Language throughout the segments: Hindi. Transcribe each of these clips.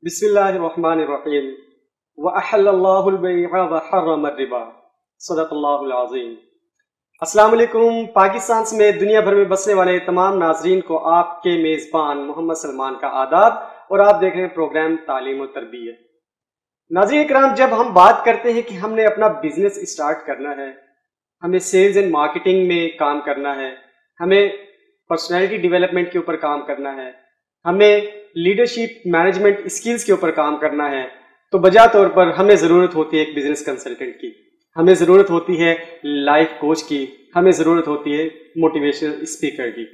बिस्मिल्लाहिर्रहमानिर्रहीम व अहल्लल्लाहुल बैअ व हर्रमर रिबा सदक़ल्लाहुल अज़ीम। अस्सलाम वालेकुम। पाकिस्तान समेत दुनिया भर में बसने वाले तमाम नाजरीन को आपके मेज़बान मोहम्मद सलमान का आदाब और आप देख रहे हैं प्रोग्राम तालीम और तरबियत। नाज़रीन इकराम, जब हम बात करते हैं कि हमने अपना बिजनेस स्टार्ट करना है, हमें सेल्स एंड मार्केटिंग में काम करना है, हमें पर्सनैलिटी डेवलपमेंट के ऊपर काम करना है, हमें लीडरशिप मैनेजमेंट स्किल्स के ऊपर काम करना है, तो बजा तौर पर हमें ज़रूरत होती है एक बिजनेस कंसल्टेंट की, हमें ज़रूरत होती है लाइफ कोच की, हमें ज़रूरत होती है मोटिवेशनल स्पीकर की।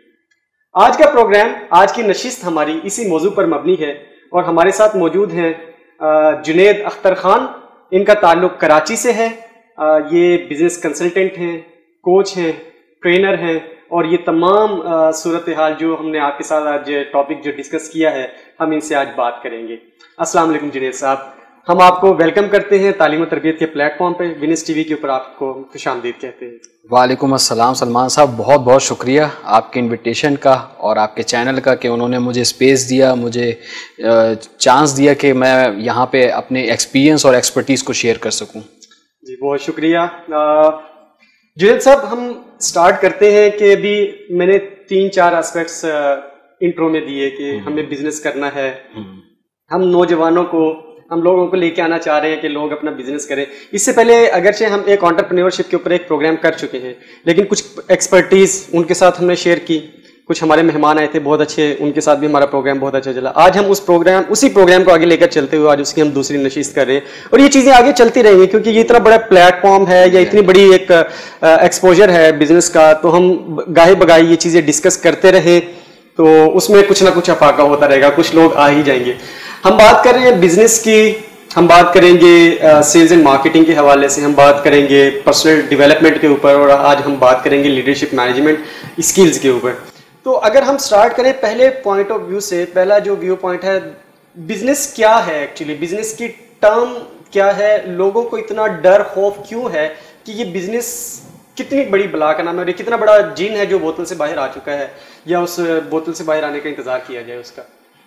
आज का प्रोग्राम, आज की नशिस्त हमारी इसी मौजू पर मबनी है और हमारे साथ मौजूद हैं जुनेद अख्तर खान। इनका ताल्लुक कराची से है। ये बिजनेस कंसल्टेंट हैं, कोच हैं, ट्रेनर हैं और ये तमाम सूरत हाल जो हमने आपके साथ आज टॉपिक जो डिस्कस किया है, हम इनसे आज बात करेंगे। अस्सलाम वालेकुम जुनेद साहब, हम आपको वेलकम करते हैं तालीम और तरबियत के प्लेटफॉर्म पे। विनिस टीवी के ऊपर आपको खुशामदीद कहते हैं। वालेकुम अस्सलाम सलमान साहब, बहुत बहुत शुक्रिया आपके इनविटेशन का और आपके चैनल का कि उन्होंने मुझे स्पेस दिया, मुझे चांस दिया कि मैं यहाँ पे अपने एक्सपीरियंस और एक्सपर्टीज़ को शेयर कर सकूँ। जी बहुत शुक्रिया। जुनेद साहब, हम स्टार्ट करते हैं कि अभी मैंने 3-4 एस्पेक्ट्स इंट्रो में दिए कि हमें बिजनेस करना है, हम नौजवानों को, हम लोगों को लेके आना चाह रहे हैं कि लोग अपना बिजनेस करें। इससे पहले अगरचे हम एक एंटरप्रेन्योरशिप के ऊपर एक प्रोग्राम कर चुके हैं, लेकिन कुछ एक्सपर्टीज़ उनके साथ हमने शेयर की। कुछ हमारे मेहमान आए थे बहुत अच्छे, उनके साथ भी हमारा प्रोग्राम बहुत अच्छा चला। आज हम उसी प्रोग्राम को आगे लेकर चलते हुए आज उसकी हम दूसरी नशिस्त कर रहे हैं और ये चीज़ें आगे चलती रहेंगी क्योंकि ये इतना बड़ा प्लेटफॉर्म है या इतनी बड़ी एक एक्सपोजर है बिजनेस का, तो हम गाहे बगाई ये चीज़ें डिस्कस करते रहे तो उसमें कुछ ना कुछ अफाका होता रहेगा, कुछ लोग आ ही जाएंगे। हम बात कर रहे हैं बिजनेस की, हम बात करेंगे सेल्स एंड मार्केटिंग के हवाले से, हम बात करेंगे पर्सनल डेवलपमेंट के ऊपर और आज हम बात करेंगे लीडरशिप मैनेजमेंट स्किल्स के ऊपर। तो अगर हम स्टार्ट करें पहले पॉइंट ऑफ व्यू से, पहला जो व्यू पॉइंट है, बिजनेस क्या है एक्चुअली, बिजनेस की टर्म क्या है, लोगों को इतना डर खौफ क्यों है कि ये बिजनेस कितनी बड़ी बला का नाम है और ये कितना बड़ा जिन है जो बोतल से बाहर आ चुका है या उस बोतल से बाहर आने का इंतजार किया जाए उसका।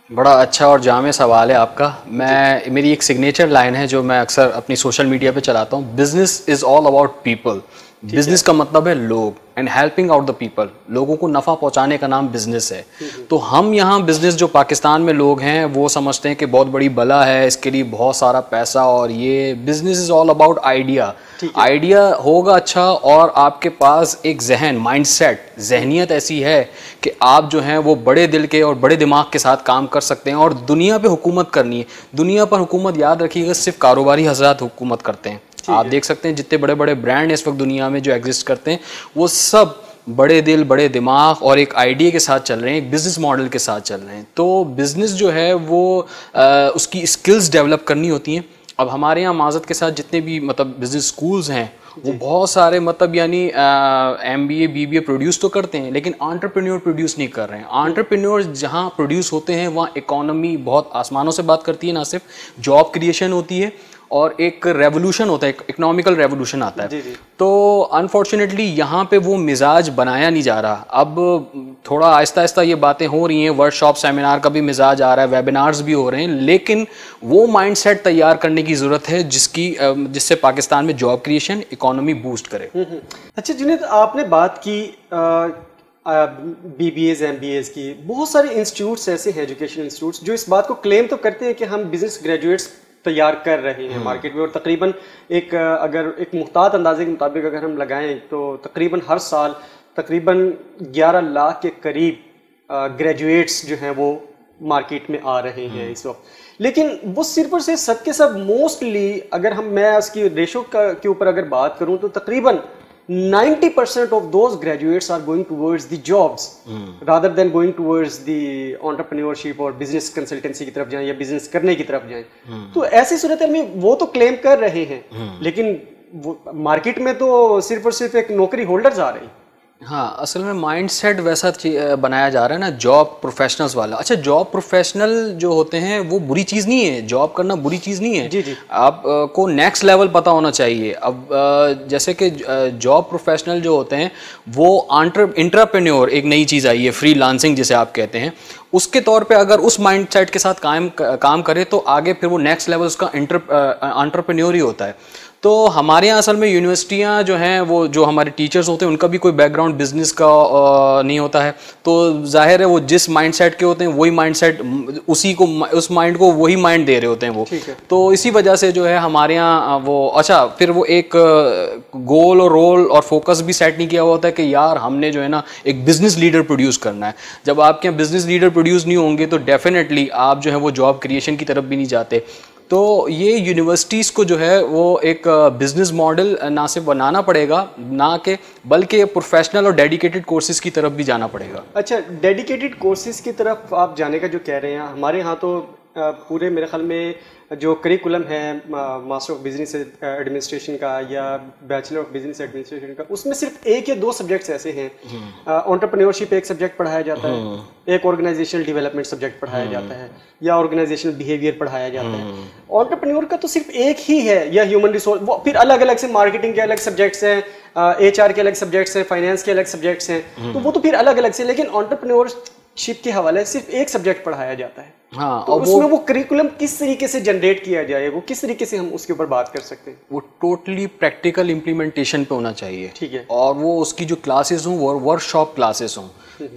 बड़ा अच्छा और जामे सवाल है आपका। मेरी एक सिग्नेचर लाइन है जो मैं अक्सर अपनी सोशल मीडिया पे चलाता हूँ, business is all about people. Business का मतलब है लोग and helping out the people, लोगों को नफ़ा पहुंचाने का नाम बिजनेस है। तो हम यहाँ बिजनेस जो पाकिस्तान में लोग हैं वो समझते हैं कि बहुत बड़ी बला है, इसके लिए बहुत सारा पैसा, और ये business is all about idea. Idea होगा अच्छा और आपके पास एक जहन, माइंडसेट, जहनियत ऐसी है कि आप जो हैं वो बड़े दिल के और बड़े दिमाग के साथ काम कर सकते हैं और दुनिया पे हुकूमत करनी है। दुनिया पर हुकूमत याद रखिएगा सिर्फ कारोबारी हजरात हुकूमत करते हैं। आप देख सकते हैं जितने बड़े बड़े ब्रांड इस वक्त दुनिया में जो एग्जिस्ट करते हैं वो सब बड़े दिल, बड़े दिमाग और एक आइडिया के साथ चल रहे हैं, एक बिजनेस मॉडल के साथ चल रहे हैं। तो बिजनेस जो है वो उसकी स्किल्स डेवलप करनी होती हैं। अब हमारे यहाँ माज़रत के साथ जितने भी मतलब बिजनेस स्कूल्स हैं वो बहुत सारे मतलब यानी MBA BBA प्रोड्यूस तो करते हैं लेकिन एंटरप्रेन्योर प्रोड्यूस नहीं कर रहे हैं। एंटरप्रेन्योर जहाँ प्रोड्यूस होते हैं वहाँ इकोनॉमी बहुत आसमानों से बात करती है, ना सिर्फ जॉब क्रिएशन होती है और एक रेवोल्यूशन होता है, इकोनॉमिकल रेवोल्यूशन आता है। तो अनफॉर्चुनेटली यहाँ पे वो मिजाज बनाया नहीं जा रहा। अब थोड़ा आहिस्ता आहिस्ता ये बातें हो रही हैं, वर्कशॉप सेमिनार का भी मिजाज आ रहा है, वेबिनार्स भी हो रहे हैं, लेकिन वो माइंडसेट तैयार करने की ज़रूरत है जिससे पाकिस्तान में जॉब क्रिएशन, इकोनॉमी बूस्ट करे। अच्छा जुनेद, आपने बात की BBAs MBAs की। बहुत सारे इंस्टीट्यूट्स ऐसे हैं, एजुकेशन इंस्टीट्यूट्स, जो इस बात को क्लेम तो करते हैं कि हम बिजनेस ग्रेजुएट्स तैयार कर रहे हैं मार्केट में और तकरीबन अगर एक मुहतात अंदाजे के मुताबिक अगर हम लगाएं तो तकरीबन हर साल तकरीबन 11 लाख के करीब ग्रेजुएट्स जो हैं वो मार्केट में आ रहे हैं इस वक्त। लेकिन वो सिर्फ और सिर्फ सब के सब मोस्टली अगर मैं उसकी रेशो के ऊपर अगर बात करूं तो तकरीबन 90% of those graduates are going towards the jobs rather than going towards the entrepreneurship और business consultancy की तरफ जाएं या business करने की तरफ जाएं। तो ऐसी सूरत में वो तो क्लेम कर रहे हैं लेकिन वो मार्केट में तो सिर्फ और सिर्फ एक नौकरी होल्डर्स आ रहे हैं। हाँ, असल में माइंडसेट वैसा बनाया जा रहा है ना जॉब प्रोफेशनल्स वाला। अच्छा, जॉब प्रोफेशनल जो होते हैं वो बुरी चीज़ नहीं है, जॉब करना बुरी चीज़ नहीं है। जी जी। आप को नेक्स्ट लेवल पता होना चाहिए। अब जैसे कि जॉब प्रोफेशनल जो होते हैं वो इंट्राप्रेन्योर, एक नई चीज़ आई है फ्रीलांसिंग जिसे आप कहते हैं, उसके तौर पे अगर उस माइंडसेट के साथ काम करे तो आगे फिर वो नेक्स्ट लेवल उसका एंटरप्रेन्योर ही होता है। तो हमारे यहाँ असल में यूनिवर्सिटियाँ जो हैं वो जो हमारे टीचर्स होते हैं उनका भी कोई बैकग्राउंड बिजनेस का नहीं होता है, तो जाहिर है वो जिस माइंडसेट के होते हैं वही माइंडसेट उस माइंड को वही माइंड दे रहे होते हैं वो। तो इसी वजह से जो है हमारे यहाँ वो अच्छा फिर वो एक गोल और रोल और फोकस भी सेट नहीं किया हुआ होता है कि यार हमने जो है ना एक बिजनेस लीडर प्रोड्यूस करना है। जब आपके यहाँ बिजनेस लीडर प्रोड्यूस नहीं होंगे तो डेफिनेटली आप जो है वो जॉब क्रिएशन की तरफ भी नहीं जाते। तो ये यूनिवर्सिटीज़ को जो है वो एक बिजनेस मॉडल ना सिर्फ बनाना पड़ेगा ना कि बल्कि प्रोफेशनल और डेडिकेटेड कोर्सेज की तरफ भी जाना पड़ेगा। अच्छा, डेडिकेटेड कोर्सेज की तरफ आप जाने का जो कह रहे हैं, हमारे यहाँ तो पूरे मेरे ख्याल में जो करिकुलम है मास्टर ऑफ बिजनेस एडमिनिस्ट्रेशन का या बैचलर ऑफ बिजनेस एडमिनिस्ट्रेशन का, उसमें सिर्फ 1 या 2 सब्जेक्ट्स ऐसे हैं। एंटरप्रेन्योरशिप एक सब्जेक्ट पढ़ाया जाता है, एक ऑर्गेनाइजेशनल डेवलपमेंट सब्जेक्ट पढ़ाया जाता है, या ऑर्गेनाइजेशनल बिहेवियर पढ़ाया जाता है। एंटरप्रेन्योर का तो सिर्फ एक ही है, या ह्यूमन रिसोर्स, वो फिर अलग अलग से मार्केटिंग के अलग सब्जेक्ट्स हैं, HR के अलग सब्जेक्ट्स हैं, फाइनेंस के अलग सब्जेक्ट्स हैं, तो वो तो फिर अलग अलग से। लेकिन एंटरप्रेन्योरशिप के हवाले से सिर्फ एक सब्जेक्ट पढ़ाया जाता है। हाँ, तो उसमें वो करिकुलम किस तरीके से जनरेट किया जाए, वो किस तरीके से हम उसके ऊपर बात कर सकते हैं? वो टोटली प्रैक्टिकल इम्प्लीमेंटेशन पे होना चाहिए। ठीक है। और वो उसकी जो क्लासेस हों वो वर्कशॉप क्लासेस हों,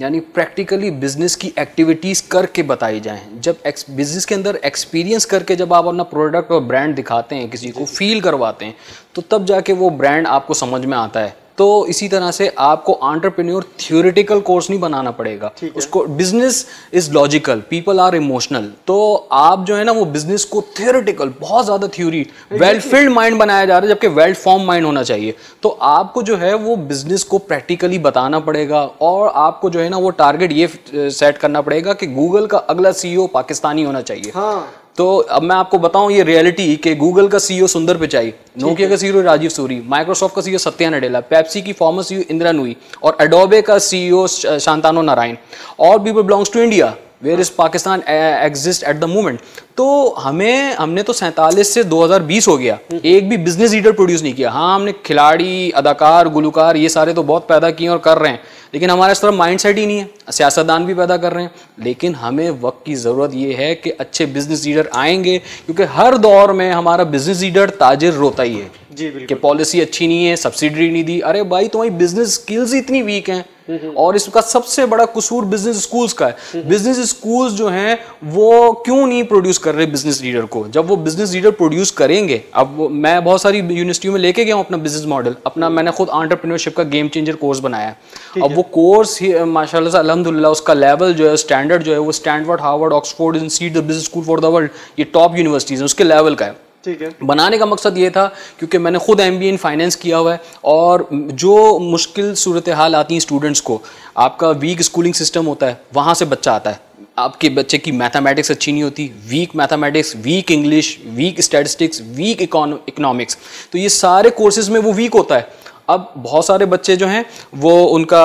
यानी प्रैक्टिकली बिजनेस की एक्टिविटीज करके बताई जाएं। जब बिजनेस के अंदर एक्सपीरियंस करके जब आप अपना प्रोडक्ट और ब्रांड दिखाते हैं, किसी को फील करवाते हैं, तो तब जाके वो ब्रांड आपको समझ में आता है। तो इसी तरह से आपको एंटरप्रेन्योर थ्योरेटिकल कोर्स नहीं बनाना पड़ेगा, उसको business is logical, people are emotional. तो आप जो है ना वो बिजनेस को थ्योरेटिकल, बहुत ज्यादा थ्योरी, वेल फिल्ड माइंड बनाया जा रहा है, जबकि वेल फॉर्म माइंड होना चाहिए। तो आपको जो है वो बिजनेस को प्रैक्टिकली बताना पड़ेगा और आपको जो है ना वो टारगेट ये सेट करना पड़ेगा कि गूगल का अगला CEO पाकिस्तानी होना चाहिए। हाँ। तो अब मैं आपको बताऊं ये रियलिटी कि गूगल का CEO सुंदर पिचाई, नोकिया का CEO राजीव सूरी, माइक्रोसॉफ्ट का CEO सत्या नडेला, पेप्सी की फॉर्मर CEO इंदिरा नूई और एडोबे का CEO Shantanu Narayen. All people belongs to India, where is Pakistan exist at the moment. तो हमने तो 47 से 2020 हो गया, एक भी बिजनेस लीडर प्रोड्यूस नहीं किया। हाँ, हमने खिलाड़ी, अदाकार, गुलकार ये सारे तो बहुत पैदा किए और कर रहे हैं, लेकिन हमारा इस तरह माइंडसेट ही नहीं है। सियासतदान भी पैदा कर रहे हैं, लेकिन हमें वक्त की ज़रूरत ये है कि अच्छे बिजनेस लीडर आएंगे, क्योंकि हर दौर में हमारा बिजनेस लीडर ताजिर रोता ही है कि पॉलिसी अच्छी नहीं है, सब्सिडी नहीं दी। अरे भाई, तुम्हारी बिजनेस स्किल्स इतनी वीक हैं, और इसका सबसे बड़ा कसूर बिजनेस स्कूल्स का है। बिजनेस स्कूल्स जो हैं वो क्यों नहीं प्रोड्यूस कर रहे बिजनेस लीडर को? जब वो बिजनेस लीडर प्रोड्यूस करेंगे, अब मैं बहुत सारी यूनिवर्सिटियों में लेके गया हूँ अपना बिजनेस मॉडल, अपना मैंने खुद एंटरप्रेन्योरशिप का गेम चेंजर कोर्स बनाया। अब वो कोर्स माशाल्लाह से अल्हम्दुलिल्लाह उसका लेवल जो है, स्टैंडर्ड जो है, वो Stanford, Harvard, Oxford institute the business school for the world, ये टॉप यूनिवर्सिटीज हैं, उसके लेवल का है। ठीक है। बनाने का मकसद ये था क्योंकि मैंने खुद MBA इन फाइनेंस किया हुआ है, और जो मुश्किल सूरत हाल आती हैं स्टूडेंट्स को, आपका वीक स्कूलिंग सिस्टम होता है, वहाँ से बच्चा आता है। आपके बच्चे की मैथमेटिक्स अच्छी नहीं होती, weak mathematics, weak English, weak statistics, weak economics, तो ये सारे कोर्सेज में वो वीक होता है। अब बहुत सारे बच्चे जो हैं वो उनका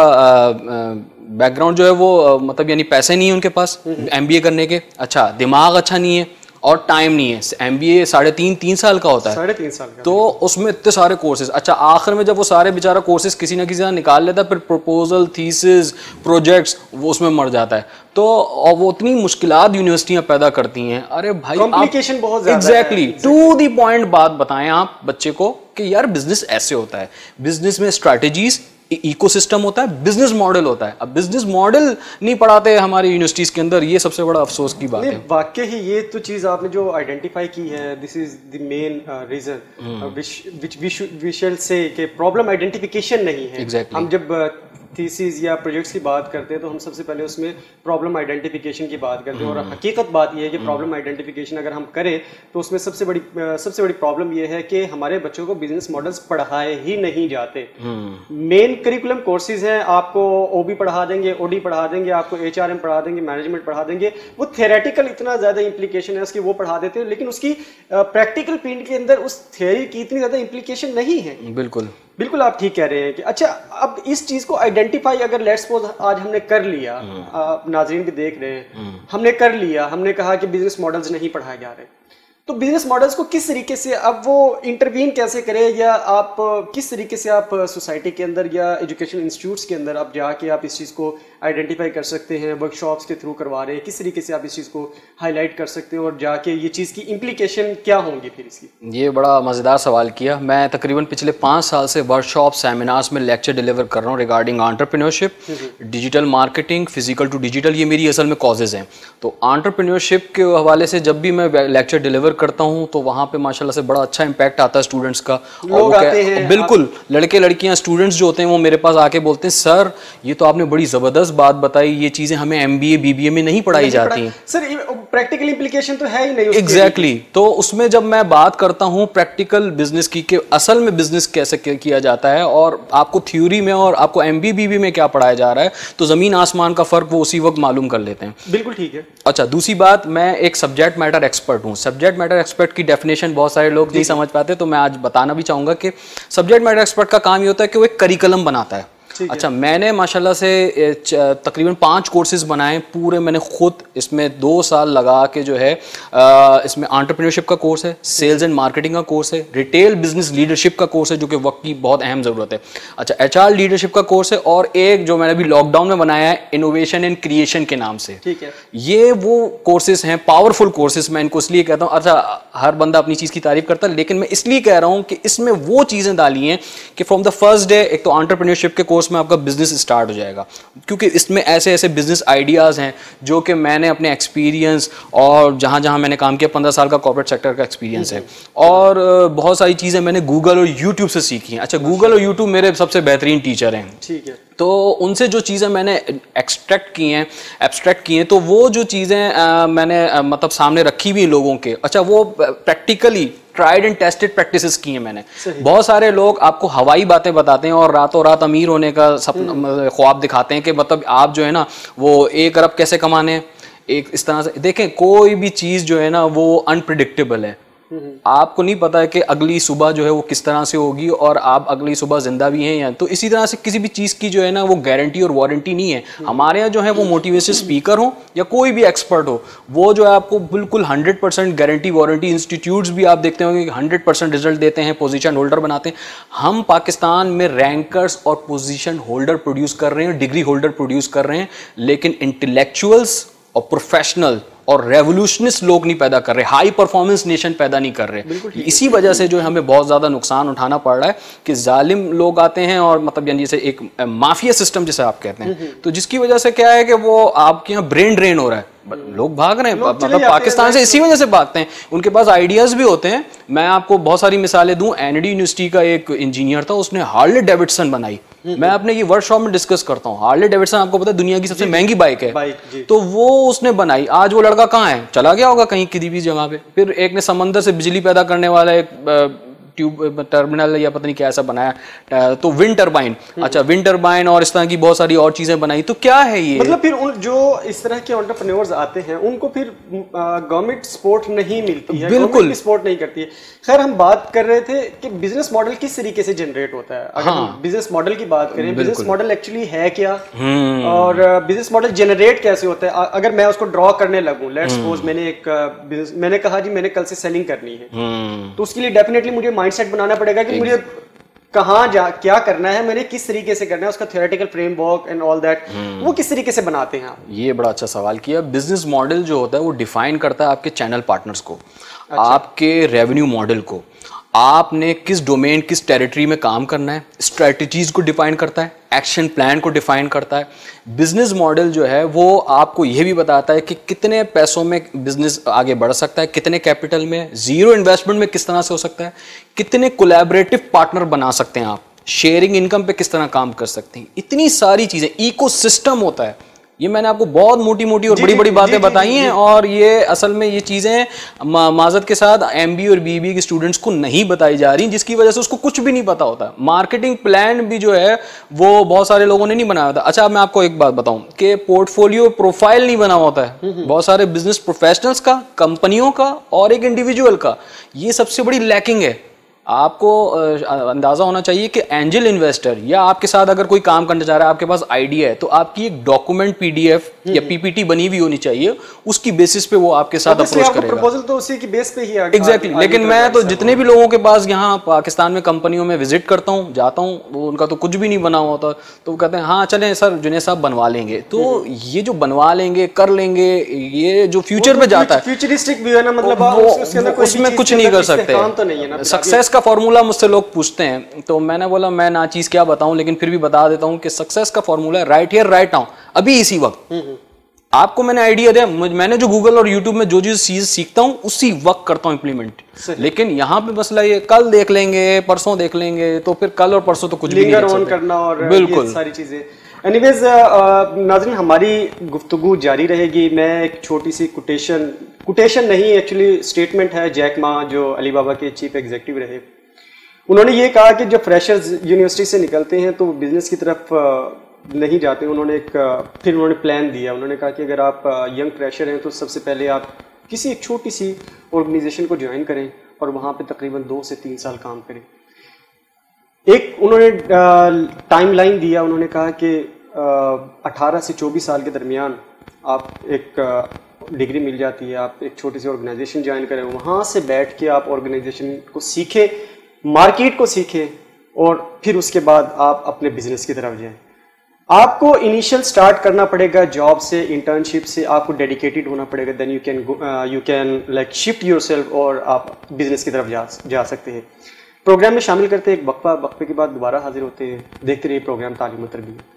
बैकग्राउंड जो है वो मतलब यानी पैसे नहीं है उनके पास MBA करने के, अच्छा दिमाग अच्छा नहीं है और टाइम नहीं है। MBA 3.5 साल का होता है, 3.5 साल का, तो उसमें इतने सारे कोर्सेज। अच्छा, आखिर में जब वो सारे बेचारा कोर्सेज किसी ना किसी निकाल लेता है, फिर प्रपोजल, थीसिस, प्रोजेक्ट्स, वो उसमें मर जाता है। तो और वो इतनी मुश्किलात यूनिवर्सिटियां पैदा करती हैं। अरे भाई, कॉम्प्लिकेशन बहुत ज्यादा है। एग्जैक्टली, टू द पॉइंट बात बताएं आप बच्चे को कि यार बिजनेस ऐसे होता है, बिजनेस में स्ट्रैटेजीज, इकोसिस्टम होता है, बिजनेस मॉडल होता है। अब बिजनेस मॉडल नहीं पढ़ाते हमारी यूनिवर्सिटीज के अंदर, ये सबसे बड़ा अफसोस की बात है। वाकई ही ये तो चीज आपने जो आइडेंटिफाई की है, this is the main reason which we shall say कि प्रॉब्लम आइडेंटिफिकेशन नहीं है। Exactly. हम जब थीसिस या प्रोजेक्ट्स की बात करते हैं तो हम सबसे पहले उसमें प्रॉब्लम आइडेंटिफिकेशन की बात करते हैं, और हकीकत बात यह है कि प्रॉब्लम आइडेंटिफिकेशन अगर हम करें तो उसमें सबसे बड़ी प्रॉब्लम यह है कि हमारे बच्चों को बिजनेस मॉडल्स पढ़ाए ही नहीं जाते। मेन करिकुलम कोर्सेज हैं, आपको OB पढ़ा देंगे, OD पढ़ा देंगे, आपको HRM पढ़ा देंगे, मैनेजमेंट पढ़ा देंगे, वो थ्योरेटिकल इतना ज्यादा इंप्लीकेशन है उसकी, वो पढ़ा देते हैं, लेकिन उसकी प्रैक्टिकल फील्ड के अंदर उस थियरी की इतनी ज्यादा इंप्लीकेशन नहीं है। बिल्कुल। बिल्कुल आप ठीक कह रहे हैं कि अच्छा, अब इस चीज को आइडेंटिफाई अगर लेट्स सपोज आज हमने कर लिया, नाज़रीन भी देख रहे हैं, हमने कर लिया, हमने कहा कि बिजनेस मॉडल्स नहीं पढ़ाए जा रहे, तो बिजनेस मॉडल्स को किस तरीके से अब वो इंटरवीन कैसे करें, या आप किस तरीके से आप सोसाइटी के अंदर या एजुकेशन इंस्टीट्यूट्स के अंदर आप जाके आप इस चीज़ को आइडेंटिफाई कर सकते हैं, वर्कशॉप्स के थ्रू करवा रहे हैं, किस तरीके से आप इस चीज़ को हाईलाइट कर सकते हैं और जाके ये चीज़ की इम्प्लीकेशन क्या होंगी फिर इसकी? ये बड़ा मज़ेदार सवाल किया। मैं तकरीबन पिछले 5 साल से वर्कशॉप सेमिनार्स में लेक्चर डिलीवर कर रहा हूँ regarding entrepreneurship, digital marketing, physical to digital. ये मेरी असल में कॉजेज़ हैं। तो एंटरप्रेन्योरशिप के हवाले से जब भी मैं लेक्चर डिलीवर करता हूँ तो वहाँ पे माशाल्लाह से बड़ा अच्छा इम्पैक्ट आता है स्टूडेंट्स का। लोग आते हैं, बिल्कुल, लड़के लड़कियाँ स्टूडेंट्स जो होते हैं वो मेरे पास आके बोलते हैं, सर ये तो आपने बड़ी ज़बरदस्त बात बताई, ये चीज़ें हमें MBA BBA में नहीं पढ़ाई जाती हैं। सर प्रैक्टिकल इंप्लीकेशन तो है ही नहीं। एग्जैक्टली। तो उसमें जब मैं बात करता हूँ प्रैक्टिकल बिजनेस की कि असल में बिजनेस कैसे किया जाता है और आपको थ्योरी में और आपको MBA BBA में क्या पढ़ाया जा रहा है, तो ज़मीन आसमान का फ़र्क वो उसी वक्त मालूम कर लेते हैं। बिल्कुल ठीक है। अच्छा, दूसरी बात, मैं एक सब्जेक्ट मैटर एक्सपर्ट हूँ। सब्जेक्ट मैटर एक्सपर्ट की डेफिनेशन बहुत सारे लोग नहीं समझ पाते, तो मैं आज बताना भी चाहूँगा कि सब्जेक्ट मैटर एक्सपर्ट का काम ये होता है कि वो एक करिकुलम बनाता है। अच्छा, मैंने माशाल्लाह से तकरीबन 5 कोर्सेज बनाए पूरे, मैंने खुद इसमें 2 साल लगा के जो है इसमें एंटरप्रेन्योरशिप का कोर्स है, सेल्स एंड मार्केटिंग का कोर्स है, रिटेल बिजनेस लीडरशिप का कोर्स है जो कि वक्त की बहुत अहम ज़रूरत है। अच्छा, HR लीडरशिप का कोर्स है, और एक जो मैंने अभी लॉकडाउन में बनाया है इनोवेशन एंड क्रिएशन के नाम से। ठीक है। ये वो कोर्सेज हैं, पावरफुल कोर्सेज। मैं इनको इसलिए कहता हूँ, अच्छा हर बंदा अपनी चीज़ की तारीफ करता है, लेकिन मैं इसलिए कह रहा हूँ कि इसमें वो चीज़ें डाली हैं कि फ्रॉम द फर्स्ट डे एक तो एंटरप्रेन्योरशिप के कोर्स में आपका बिजनेस स्टार्ट हो जाएगा, क्योंकि इसमें ऐसे ऐसे बिजनेस आइडियाज़ हैं जो कि मैंने अपने एक्सपीरियंस और जहाँ जहाँ मैंने काम किया, 15 साल का कॉर्पोरेट सेक्टर का एक्सपीरियंस है, और बहुत सारी चीज़ें मैंने गूगल और यूट्यूब से सीखी हैं। अच्छा, गूगल और यूट्यूब मेरे सबसे बेहतरीन टीचर हैं। ठीक है। तो उनसे जो चीज़ें मैंने एब्स्ट्रैक्ट की हैं, तो वो जो चीज़ें मैंने मतलब सामने रखी भी लोगों के, अच्छा वो practically tried and tested practices की हैं मैंने। बहुत सारे लोग आपको हवाई बातें बताते हैं और रातों रात अमीर होने का सपना ख्वाब दिखाते हैं कि मतलब आप जो है ना वो 1 अरब कैसे कमाने, एक इस तरह से। देखें, कोई भी चीज़ जो है ना वो अनप्रिडिक्टेबल है। आपको नहीं पता है कि अगली सुबह जो है वो किस तरह से होगी और आप अगली सुबह जिंदा भी हैं या, तो इसी तरह से किसी भी चीज़ की जो है ना वो गारंटी और वारंटी नहीं है। हमारे यहाँ जो है वो मोटिवेशन स्पीकर हो या कोई भी एक्सपर्ट हो, वो जो है आपको बिल्कुल 100% गारंटी वारंटी, इंस्टीट्यूट्स भी आप देखते होंगे कि 100% रिजल्ट देते हैं, पोजीशन होल्डर बनाते हैं। हम पाकिस्तान में रैंकर्स और पोजीशन होल्डर प्रोड्यूस कर रहे हैं, डिग्री होल्डर प्रोड्यूस कर रहे हैं, लेकिन इंटेलेक्चुअल्स और प्रोफेशनल और रेवोल्यूशनिस्ट लोग नहीं पैदा कर रहे, हाई परफॉर्मेंस नेशन पैदा नहीं कर रहे। इसी वजह से जो है हमें बहुत ज़्यादा नुकसान उठाना पड़ रहा है कि जालिम लोग आते हैं और मतलब यानी जैसे एक माफिया सिस्टम जिसे आप कहते हैं, तो जिसकी वजह से क्या है कि वो आपके यहाँ ब्रेन ड्रेन हो रहा है, लोग भाग रहे हैं, मतलब पाकिस्तान से इसी वजह से भागते हैं। उनके पास आइडियाज़ भी होते हैं। मैं आपको बहुत सारी मिसालें दूं, एनडी यूनिवर्सिटी का एक इंजीनियर था, उसने हार्ले डेविडसन बनाई। मैं अपने ये वर्कशॉप में डिस्कस करता हूँ। हार्ले डेविडसन आपको पता है दुनिया की सबसे महंगी बाइक है, तो वो उसने बनाई। आज वो लड़का कहाँ है, चला गया होगा कहीं किसी भी जगह पे। फिर एक ने समंदर से बिजली पैदा करने वाला एक ट्यूब टर्मिनल या पता नहीं क्या ऐसा बनाया, तो विंड टरबाइन। अच्छा, विंड टरबाइन और इस तरह की बहुत सारी और चीजें बनाई। तो क्या है ये, मतलब फिर उन जो इस तरह के एंटरप्रेन्योर्स आते हैं उनको फिर गवर्नमेंट सपोर्ट नहीं मिलती है, बिल्कुल सपोर्ट नहीं करती है। खैर, हम बात कर रहे थे कि बिजनेस मॉडल किस तरीके से जनरेट होता है। अगर हम बिजनेस मॉडल की बात करें, बिजनेस मॉडल एक्चुअली है क्या, और बिजनेस मॉडल जनरेट कैसे होता है। अगर मैं उसको ड्रॉ करने लगूं, लेट्स सपोज मैंने एक बिजनेस, मैंने कहा जी मैंने कल से सेलिंग करनी है, तो उसके लिए डेफिनेटली मुझे माइंडसेट बनाना पड़ेगा कि मुझे कहाँ जा क्या करना है, मैंने किस तरीके से करना है, उसका theoretical framework and all that, वो किस तरीके से बनाते हैं आप? ये बड़ा अच्छा सवाल किया। बिजनेस मॉडल जो होता है वो डिफाइन करता है आपके चैनल पार्टनर्स को, आपके रेवेन्यू मॉडल को, आपने किस डोमेन किस टेरिटरी में काम करना है, स्ट्रेटजीज को डिफाइन करता है, एक्शन प्लान को डिफाइन करता है। बिजनेस मॉडल जो है वो आपको यह भी बताता है कि कितने पैसों में बिजनेस आगे बढ़ सकता है, कितने कैपिटल में, जीरो इन्वेस्टमेंट में किस तरह से हो सकता है, कितने कोलैबोरेटिव पार्टनर बना सकते हैं आप, शेयरिंग इनकम पे किस तरह काम कर सकते हैं। इतनी सारी चीजें, इकोसिस्टम होता है। ये मैंने आपको बहुत मोटी मोटी और बड़ी बड़ी बातें बताई हैं, और ये असल में ये चीज़ें माजरत के साथ MBA और BBA के स्टूडेंट्स को नहीं बताई जा रही, जिसकी वजह से उसको कुछ भी नहीं पता होता। मार्केटिंग प्लान भी जो है वो बहुत सारे लोगों ने नहीं बनाया होता। अच्छा, मैं आपको एक बात बताऊं कि पोर्टफोलियो प्रोफाइल नहीं बना होता है बहुत सारे बिजनेस प्रोफेशनल्स का, कंपनियों का और एक इंडिविजुअल का। ये सबसे बड़ी लैकिंग है। आपको अंदाजा होना चाहिए कि एंजल इन्वेस्टर या आपके साथ अगर कोई काम करना चाह रहा है, आपके पास आइडिया है, तो आपकी एक डॉक्यूमेंट पीडीएफ या पीपीटी बनी हुई होनी चाहिए, उसकी बेसिस पे वो आपके साथ अप्रोच करेगा। प्रपोजल तो उसी की बेस पे ही है। एग्जैक्टली। लेकिन मैं तो जितने भी लोगों के पास यहाँ पाकिस्तान में कंपनियों में विजिट करता हूँ, जाता हूँ, वो उनका तो कुछ भी नहीं बना हुआ होता, तो वो कहते हैं हाँ चलें सर जुनेद साहब बनवा लेंगे। तो ये जो बनवा लेंगे, कर लेंगे, ये जो फ्यूचर पे जाता है, फ्यूचरिस्टिक व्यू है ना, मतलब उसमें कुछ नहीं कर सकते। सक्सेस का फॉर्मूला मुझसे लोग पूछते हैं, तो मैंने बोला मैं ना चीज क्या बताऊं, लेकिन फिर भी बता देता हूं कि सक्सेस का फॉर्मूला है राइट हियर राइट नाउ, अभी इसी वक्त। आपको मैंने आइडिया दिया, मैंने जो गूगल और यूट्यूब में जो चीज सीखता हूं उसी वक्त करता हूं इंप्लीमेंट। लेकिन यहाँ पे मसला ये कल देख लेंगे, परसों देख लेंगे, तो फिर कल और परसों तो कुछ भी नहीं करना और बिल्कुल सारी चीजें। एनीवेज नाज़रीन, हमारी गुफ्तगू जारी रहेगी। मैं एक छोटी सी कोटेशन नहीं, एक्चुअली स्टेटमेंट है जैक मा, जो अली बाबा के चीफ एग्जीक्यूटिव रहे। उन्होंने ये कहा कि जब फ्रेशर्स यूनिवर्सिटी से निकलते हैं तो बिजनेस की तरफ नहीं जाते। फिर उन्होंने प्लान दिया। उन्होंने कहा कि अगर आप यंग फ्रेशर हैं तो सबसे पहले आप किसी एक छोटी सी ऑर्गेनाइजेशन को ज्वाइन करें और वहाँ पे तकरीबन 2 से 3 साल काम करें। एक उन्होंने टाइमलाइन दिया। उन्होंने कहा कि 18 से 24 साल के दरमियान आप एक डिग्री मिल जाती है, आप एक छोटी सी ऑर्गेनाइजेशन ज्वाइन करें, वहाँ से बैठ के आप ऑर्गेनाइजेशन को सीखें, मार्केट को सीखें, और फिर उसके बाद आप अपने बिजनेस की तरफ जाएं। आपको इनिशियल स्टार्ट करना पड़ेगा जॉब से, इंटर्नशिप से, आपको डेडिकेटेड होना पड़ेगा, then you can like shift yourself और आप बिजनेस की तरफ जा सकते हैं। प्रोग्राम में शामिल करते हैं एक वक्फे के बाद दोबारा हाजिर होते हैं। देखते रहिए प्रोग्राम तालीम और तरबियत।